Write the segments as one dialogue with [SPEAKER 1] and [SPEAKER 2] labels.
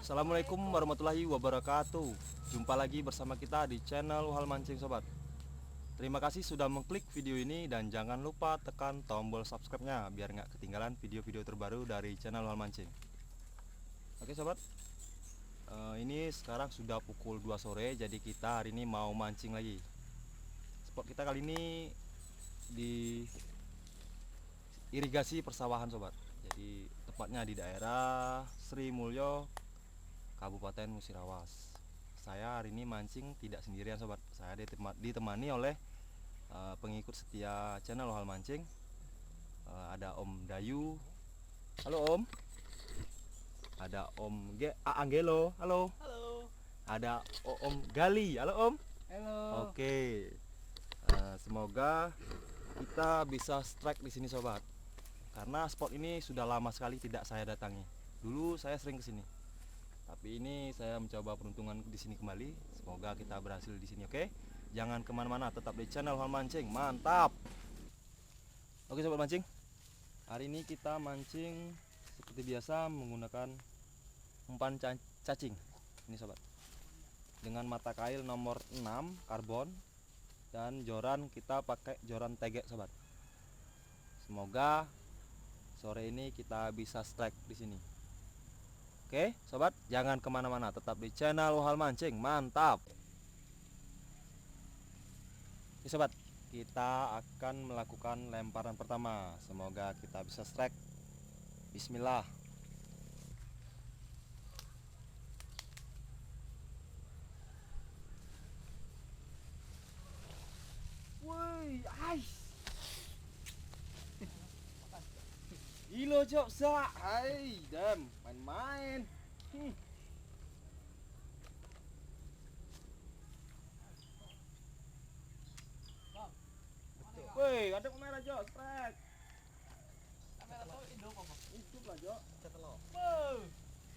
[SPEAKER 1] Assalamualaikum warahmatullahi wabarakatuh. Jumpa lagi bersama kita di channel Uhal Mancing Sobat. Terima kasih sudah mengklik video ini dan jangan lupa tekan tombol subscribe-nya biar nggak ketinggalan video-video terbaru dari channel Uhal Mancing. Oke sobat, ini sekarang sudah pukul 2 sore, jadi kita hari ini mau mancing lagi. Spot kita kali ini di irigasi persawahan sobat. Jadi tepatnya di daerah Sri Mulyo, Kabupaten Musirawas. Saya hari ini mancing tidak sendirian sobat. Saya ditemani oleh pengikut setia channel Uhal Mancing. Ada Om Dayu. Halo Om. Ada Om Anggelo. Halo.
[SPEAKER 2] Halo.
[SPEAKER 1] Ada Om Gali. Halo Om.
[SPEAKER 2] Halo.
[SPEAKER 1] Oke. Semoga kita bisa strike di sini sobat. Karena spot ini sudah lama sekali tidak saya datangi. Dulu saya sering kesini, tapi ini saya mencoba peruntungan di sini kembali. Semoga kita berhasil di sini, oke? Jangan kemana-mana, tetap di channel Uhal Mancing. Mantap. Oke sobat mancing, hari ini kita mancing seperti biasa menggunakan umpan cacing. Ini sobat, dengan mata kail nomor 6 karbon dan joran kita pakai joran tegek sobat. Semoga sore ini kita bisa strike di sini. Oke sobat, jangan kemana-mana, tetap di channel Uhal Mancing. Mantap. Oke sobat, kita akan melakukan lemparan pertama. Semoga kita bisa strike. Bismillah. Woi, ais. Gila cok sak. Hai, dem, main-main. Woi, ada kamera cok, strike.
[SPEAKER 2] Kamera tuh hidup apa?
[SPEAKER 1] Hidup lah cok.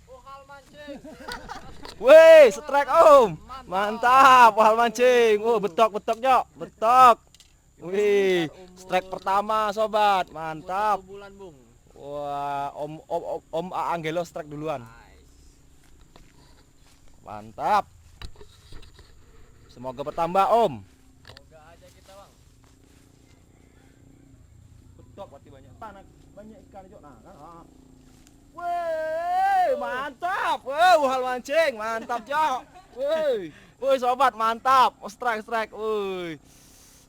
[SPEAKER 2] Uhal Mancing.
[SPEAKER 1] Woi, strike Om. Mantap, Uhal Mancing. Oh, betok-betok cok, betok. Wih, strike pertama sobat, mantap.
[SPEAKER 2] Bulan bung.
[SPEAKER 1] Wah, Om Anggelo strike duluan. Mantap. Semoga bertambah Om.
[SPEAKER 2] Semoga aja kita bang.
[SPEAKER 1] Betok berarti banyak ikan cok. Nah. Wih, mantap. Wow, Uhal Mancing, mantap cok. Wih sobat, mantap. Oh, strike. Wih.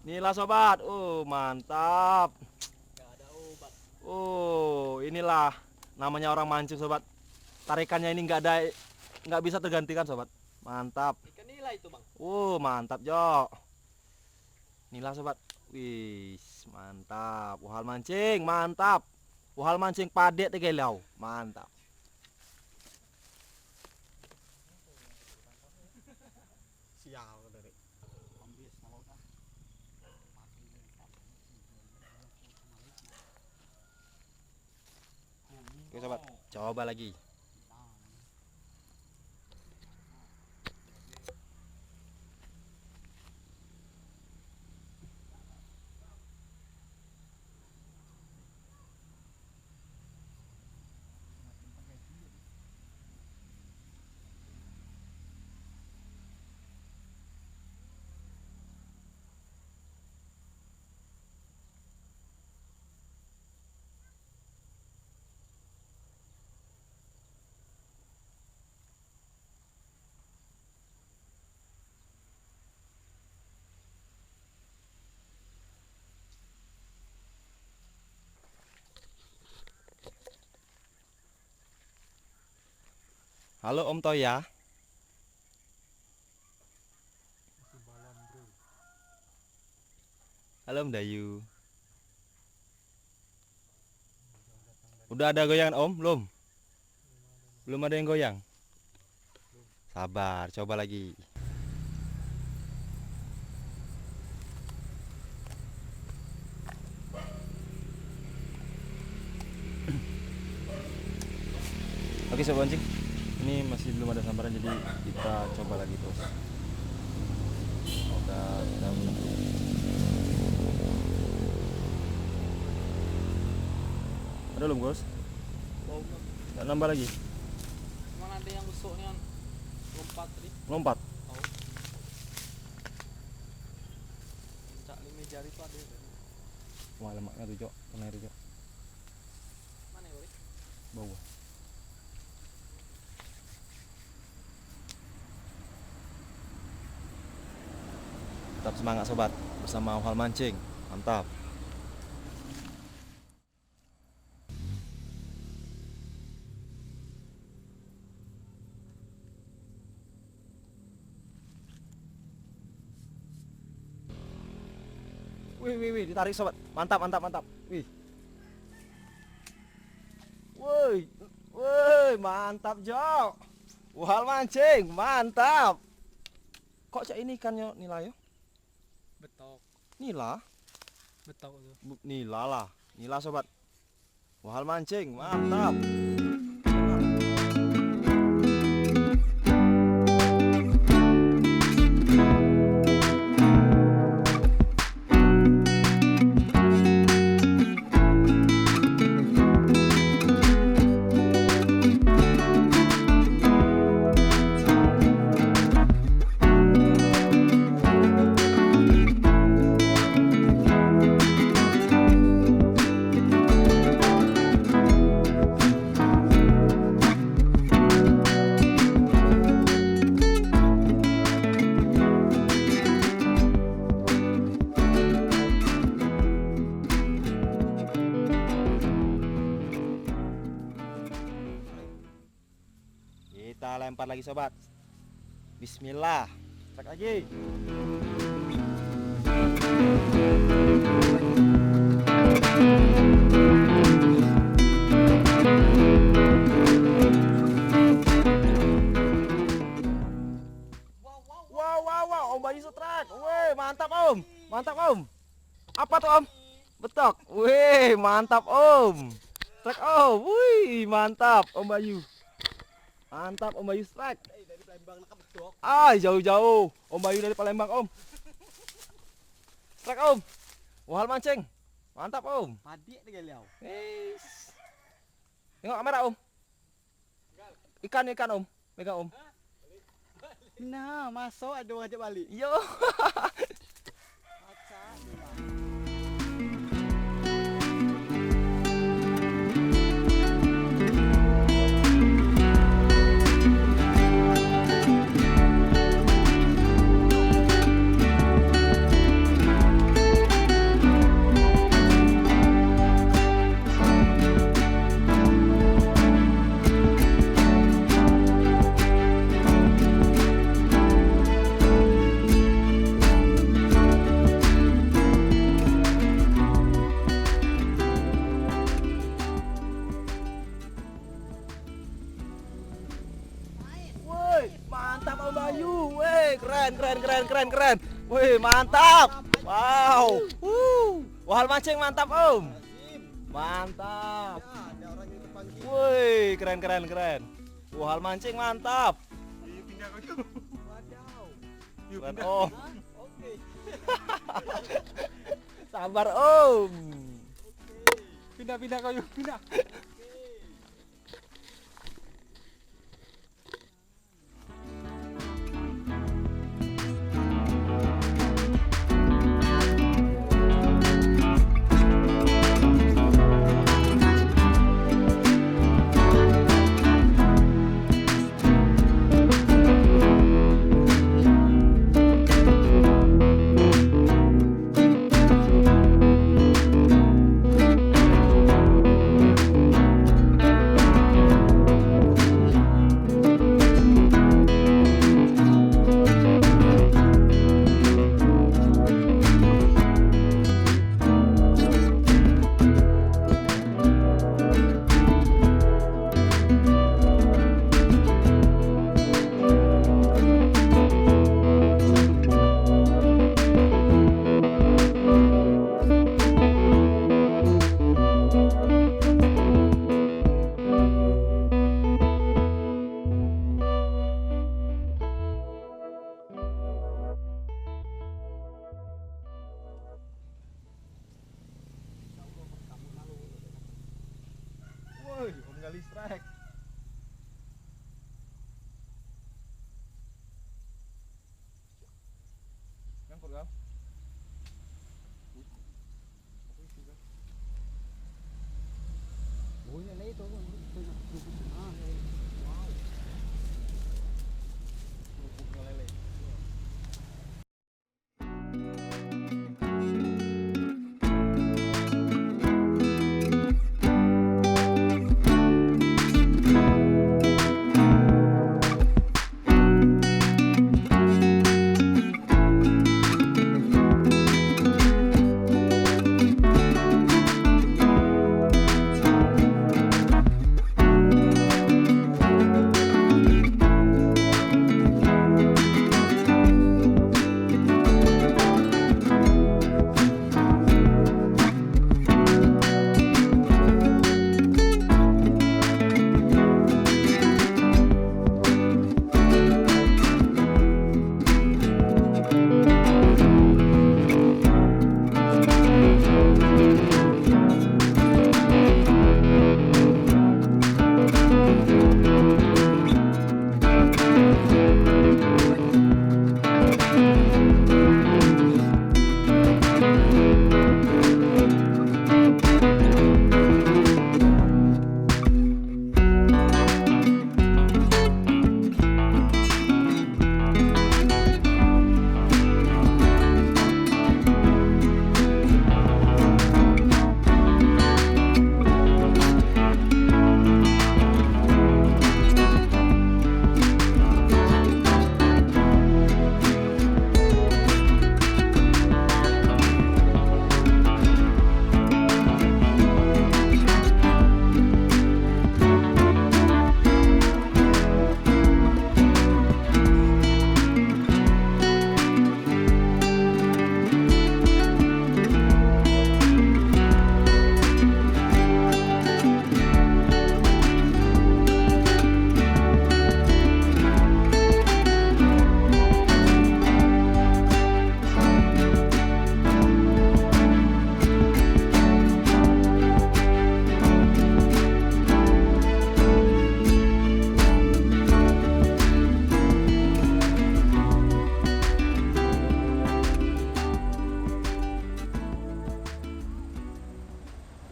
[SPEAKER 1] Inilah sobat. Mantap.
[SPEAKER 2] Gak ada obat.
[SPEAKER 1] Inilah namanya orang mancing sobat. Tarikannya ini nggak bisa tergantikan sobat. Mantap.
[SPEAKER 2] Ikan nila itu bang.
[SPEAKER 1] Mantap Jok. Inilah sobat. Wih, mantap. Uhal Mancing, mantap. Uhal Mancing padet tegelau. Mantap.
[SPEAKER 2] Sial dari.
[SPEAKER 1] Oke sobat, coba lagi. Halo Om Toya. Halo Om Dayu. Udah ada goyangan Om? Belum? Belum ada yang goyang? Sabar, coba lagi. Oke sobat mancing, ini masih belum ada sambaran, jadi kita coba lagi terus. Semoga kita ada belum Gos?
[SPEAKER 2] Bau.
[SPEAKER 1] Nggak nambah lagi?
[SPEAKER 2] Cuma nanti ada yang busuk nih kan. Lompat tadi.
[SPEAKER 1] Lompat.
[SPEAKER 2] Oh. Puncak 5 jari itu ada.
[SPEAKER 1] Wah, lemaknya tuh, Jok. Kena itu, Jok.
[SPEAKER 2] Mana ya, Bori?
[SPEAKER 1] Bawah. Tetap semangat sobat, bersama Ohal Mancing. Mantap. Wih, ditarik sobat. Mantap, mantap, mantap. Wih. Woi, mantap, Jok. Ohal Mancing, mantap. Kok cak ini ikannya nila yo?
[SPEAKER 2] Betok.
[SPEAKER 1] Nila?
[SPEAKER 2] Betok tuh.
[SPEAKER 1] Nila lah, nila sobat. Ohal Mancing, mantap. Kita lempar lagi sobat. Bismillah. Cek lagi. Wow, Om Bayu strike. Wih, mantap Om. Mantap Om. Apa tuh Om? Betok. Wih, mantap Om. Strike Om. Wih, mantap Om Bayu. Mantap Om Bayu strike.
[SPEAKER 2] Dari Palembang nak betok.
[SPEAKER 1] Jauh-jauh. Om Bayu dari Palembang Om. Strike Om. Ohal Mancing. Mantap Om.
[SPEAKER 2] Padik dia galiau.
[SPEAKER 1] Tengok kamera Om. Ikan Om. Pegang Om.
[SPEAKER 2] Nah, masuk ada orang ajak balik.
[SPEAKER 1] Yo.
[SPEAKER 2] Acak dia.
[SPEAKER 1] Woi, mantap Om Bayu. Woi, keren. Woi, mantap. Wow. Ohal Mancing mantap Om. Mantap.
[SPEAKER 2] Ya, ada orang yang terpanggil.
[SPEAKER 1] Woi, keren. Ohal Mancing mantap.
[SPEAKER 2] Wadaw.
[SPEAKER 1] Keren Om.
[SPEAKER 2] Hah? Oke.
[SPEAKER 1] Sabar Om.
[SPEAKER 2] Pindah kayu, pindah.
[SPEAKER 1] Woi, Om Gali strike. Nyangkut kau.
[SPEAKER 2] Oh, ini itu. Ah,
[SPEAKER 1] Kerupuknya lele.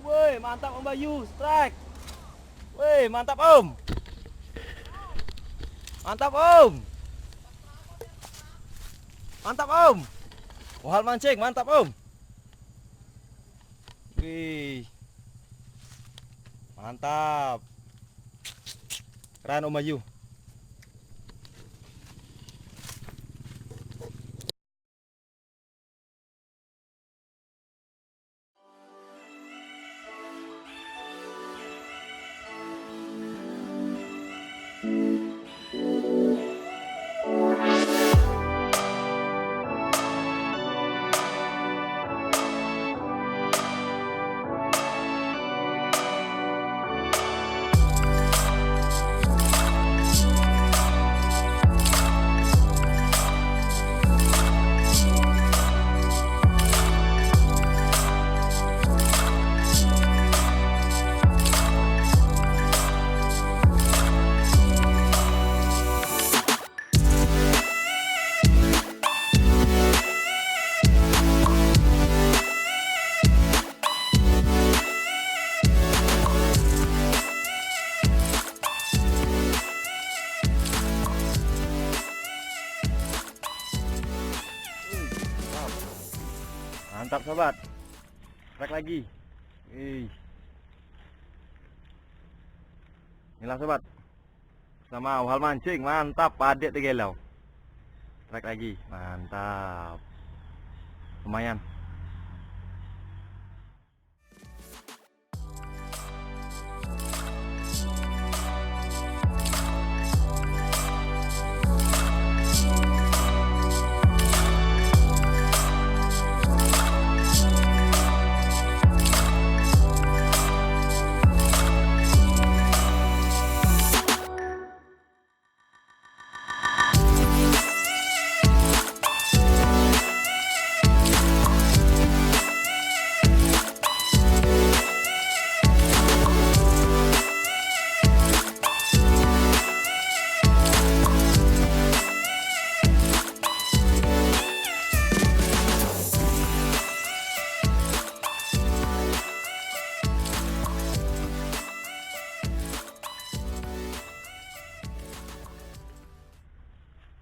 [SPEAKER 1] Woi, mantap Om Bayu, strike. Woi, mantap Om. Mantap Om. Mantap Om. Wahal mancing, mantap Om. Wih. Mantap. Keren Om Bayu. Mantap sobat. Strike lagi. Inilah sobat. Sama wahal mancing, mantap padet tegelau. Strike lagi, mantap. Lumayan.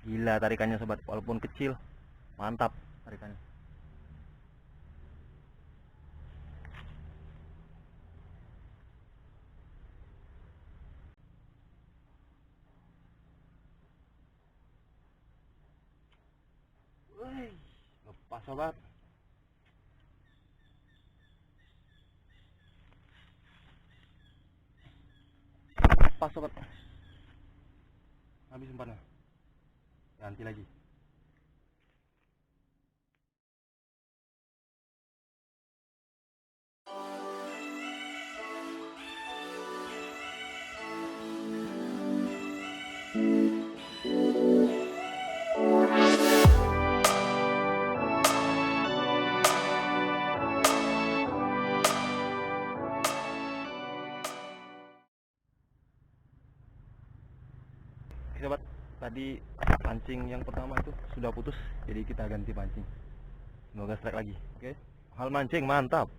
[SPEAKER 1] Gila tarikannya sobat, walaupun kecil, mantap tarikannya. Wih, lepas sobat. Lepas sobat. Habis umpannya. Ganti lagi. Sobat, tadi pancing yang pertama itu sudah putus, jadi kita ganti pancing. Semoga strike lagi. Oke, hal mancing mantap.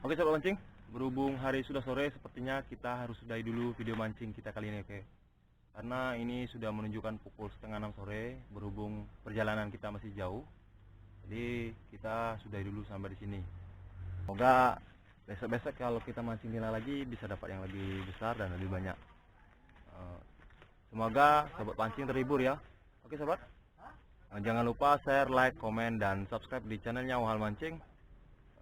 [SPEAKER 1] Oke sobat mancing, berhubung hari sudah sore, sepertinya kita harus sudahi dulu video mancing kita kali ini, oke? Karena ini sudah menunjukkan pukul setengah 6 sore, berhubung perjalanan kita masih jauh, jadi kita sudahi dulu sampai di sini. Semoga besok-besok kalau kita mancing nila lagi bisa dapat yang lebih besar dan lebih banyak. Semoga sobat pancing terhibur ya. Oke sobat, jangan lupa share, like, komen, dan subscribe di channelnya Wahal Mancing.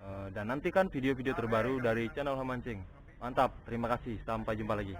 [SPEAKER 1] Dan nantikan video-video terbaru dari channel Wahal Mancing. Mantap, terima kasih, sampai jumpa lagi.